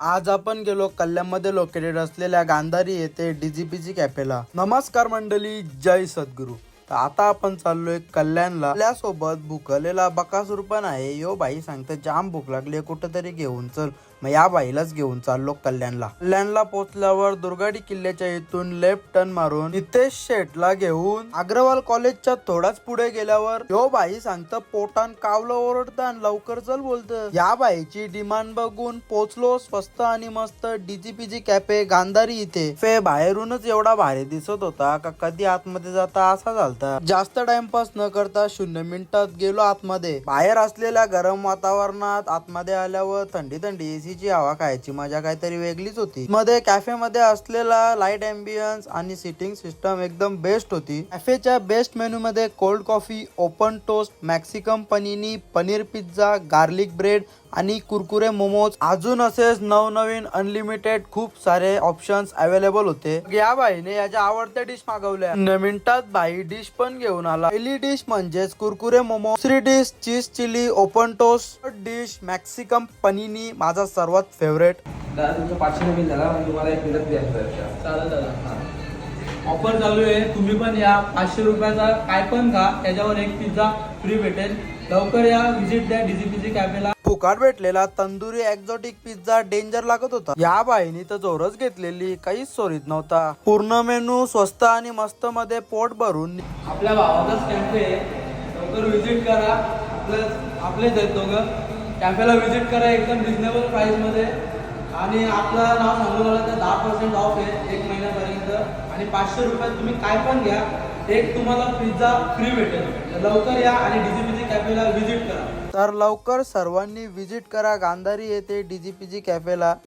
आज आपण गेलो कल्याणमध्ये लोकेटेड असलेल्या गांधारी येथे डीजीपीजी कॅफेला। नमस्कार मंडळी, जय सद्गुरू। तर आता आपण चाललोय कल्याणला। आपल्यासोबत भूकलेला बकासूर पण आहे। यो भाई सांगतो जाम भूक लागली, कुठेतरी घेऊन चल। मग या बाईलाच घेऊन चाललो कल्याणला। कल्याणला पोहोचल्यावर दुर्गाडी किल्ल्याच्या इथून लेफ्ट टर्न मारून नितेश शेठला घेऊन अग्रवाल कॉलेजच्या थोडाच पुढे गेल्यावर यो बाई सांगतं पोटान कावलं ओरडतं, लवकर चल बोलतं। या बाईची डिमांड बघून पोचलो स्वस्त आणि मस्त डीजीपीजी कॅफे गांधारी इथे। फे बाहेरूनच एवढा भारी दिसत होता का कधी आतमध्ये जाता असा झालता। जास्त टाइमपास न करता 0 मिनिटात गेलो आतमध्ये। बाहेर असलेल्या गरम वातावरणात आतमध्ये आल्यावर थंडी थंडी ची हवा खायची मजा काहीतरी वेगळीच होती। मध्ये कॅफे मध्ये असलेला लाईट एम्बियन्स आणि सिटिंग सिस्टम एकदम बेस्ट होती। कॅफेच्या बेस्ट मेनू मध्ये cold coffee, open toast, Mexican panini, paneer pizza, garlic bread आणि कुरकुरे मोमोज, अजून असेच नवनवीन अनलिमिटेड खूप सारे ऑप्शन्स अवेलेबल होते। या बाईने याच्या आवडत्या डिश मागवल्या। 9 मिनिटात बाई डिश पण घेऊन आला। पहिली डिश म्हणजेच कुरकुरे मोमो, दुसरी dish cheese chilli open toast, dish Mexican panini माझा सर्वात फेवरेट। दादा तुमचं 500 रुपये झाला, पण तुम्हाला 1 मिनिट द्यायचं। चालेल दादा। ऑफर चालू आहे, तुम्ही पण या। 500 रुपयाचा काय पण खा, त्याच्यावर एक पिझ्झा फ्री भेटेल। लवकर या, व्हिजिट द्या डीजीपीजी कॅफेला। फुकाट भेटलेला तंदुरी एक्झॉटिक पिझ्झा डेंजर लागत होता। या बाईनी तर जोरच घेतलेली, काहीच सोरीत नव्हता। पूर्ण मेनू स्वस्त आणि मस्त मध्ये पोट भरून। आपल्या भावाचाच कॅफे आहे, लवकर व्हिजिट करा। आपलेच आहेत दोघं। कॅफेला व्हिजिट करा एकदम रिजनेबल प्राइस मध्ये, आणि आपलं नाव सांगू लागलं तर 10% ऑफ आहे 1 महिन्यापर्यंत। आणि 500 रुपयात तुम्ही काय पण घ्या, एक तुम्हाला पिझ्झा फ्री भेटेल। तर लवकर या आणि डीजीपीजी कॅफेला व्हिजिट करा। तर लवकर सर्वांनी व्हिजिट करा गांधारी येथे डीजीपीजी कॅफेला।